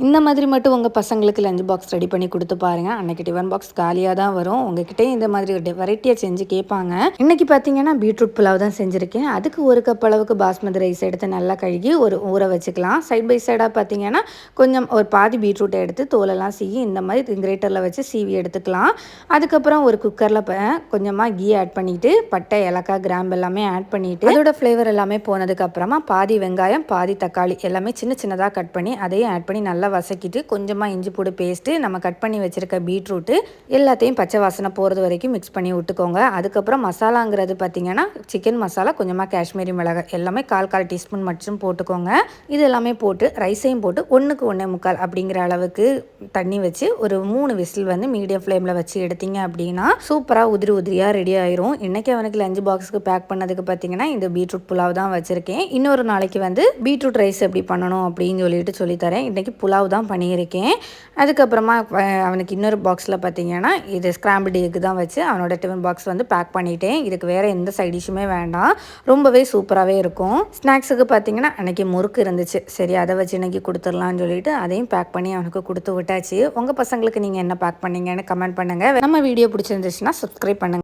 இந்த மாதிரி மட்டும் உங்கள் பசங்களுக்கு லஞ்ச் பாக்ஸ் ரெடி பண்ணி கொடுத்து பாருங்கள். அன்றைக்கி டிஃபன் பாக்ஸ் காலியாக தான் வரும். உங்ககிட்டே இந்த மாதிரி ஒரு வெரைட்டியாக செஞ்சு கேட்பாங்க. இன்றைக்கி பார்த்தீங்கன்னா பீட்ரூட் புலாவ் தான் செஞ்சுருக்கேன். அதுக்கு ஒரு கப் அளவுக்கு பாஸ்மதி ரைஸ் எடுத்து நல்லா கழுகி ஊற வச்சுக்கலாம். சைட் பை சைடாக பார்த்தீங்கன்னா கொஞ்சம் ஒரு பாதி பீட்ரூட்டை எடுத்து தோலெல்லாம் சீவி இந்த மாதிரி கிரேட்டரில் வச்சு சீவி எடுத்துக்கலாம். அதுக்கப்புறம் ஒரு குக்கரில் கொஞ்சமாக கீ ஆட் பண்ணிவிட்டு பட்டை, ஏலக்காய், கிராம்பு எல்லாமே ஆட் பண்ணிவிட்டு அதோட ஃப்ளேவர் எல்லாமே போனதுக்கப்புறமா பாதி வெங்காயம், பாதி தக்காளி எல்லாமே சின்ன சின்னதாக கட் பண்ணி அதையும் ஆட் பண்ணி நல்லா வசக்கிட்டு கொஞ்சமாக இஞ்சி பூண்டு பேஸ்ட்டு, நம்ம கட் பண்ணி வச்சுருக்க பீட்ரூட்டு எல்லாத்தையும் பச்சை வாசனை போகிறது வரைக்கும் மிக்ஸ் பண்ணி விட்டுக்கோங்க. அதுக்கப்புறம் மசாலாங்கிறது பார்த்திங்கன்னா சிக்கன் மசாலா, கொஞ்சமாக காஷ்மீரி மிளகாய் எல்லாமே 1/4 டீஸ்பூன் மட்டும் போட்டுக்கோங்க. இது எல்லாமே போட்டு ரைஸையும் போட்டு 1க்கு 1.25 அப்படிங்கிற அளவுக்கு தண்ணி வச்சு ஒரு 3 விசில் வந்து மீடியம் ஃப்ளேமில் வச்சு எடுத்தீங்க அப்படின்னா சூப்பராக உதிரி உதிரியாக ரெடி ஆயிரும். இன்றைக்கி அவனுக்கு லஞ்ச் பாக்ஸுக்கு பேக் பண்ணதுக்கு பார்த்தீங்கன்னா இந்த பீட்ரூட் புலாவ் தான் வச்சுருக்கேன். இன்னொரு நாளைக்கு வந்து பீட்ரூட் ரைஸ் எப்படி பண்ணணும் அப்படின்னு சொல்லித்தரேன். இன்றைக்கி புலாவ் தான் பண்ணியிருக்கேன். அதுக்கப்புறமா அவனுக்கு இன்னொரு பாக்ஸில் பார்த்தீங்கன்னா இது ஸ்க்ராம்பிள் எக் தான் வச்சு அவனோட டிஃபன் பாக்ஸ் வந்து பேக் பண்ணிட்டேன். இதுக்கு வேறு எந்த சைட் டிஷ்ஷுமே வேண்டாம். ரொம்பவே சூப்பராகவே இருக்கும். ஸ்நாக்ஸுக்கு பார்த்தீங்கன்னா அன்றைக்கி முறுக்கு இருந்துச்சு. சரி, அதை வச்சு இன்றைக்கி கொடுத்துடலான்னு சொல்லிட்டு அதையும் பேக் பண்ணி அவனுக்கு கொடுத்து விட்டாச்சு. உங்கள் பசங்களுக்கு நீங்கள் என்ன பேக் பண்ணீங்கன்னு கமெண்ட் பண்ணுங்கள். நம்ம வீடியோ பிடிச்சிருந்துச்சுன்னா சப்ஸ்கிரைப் பண்ணுங்கள்.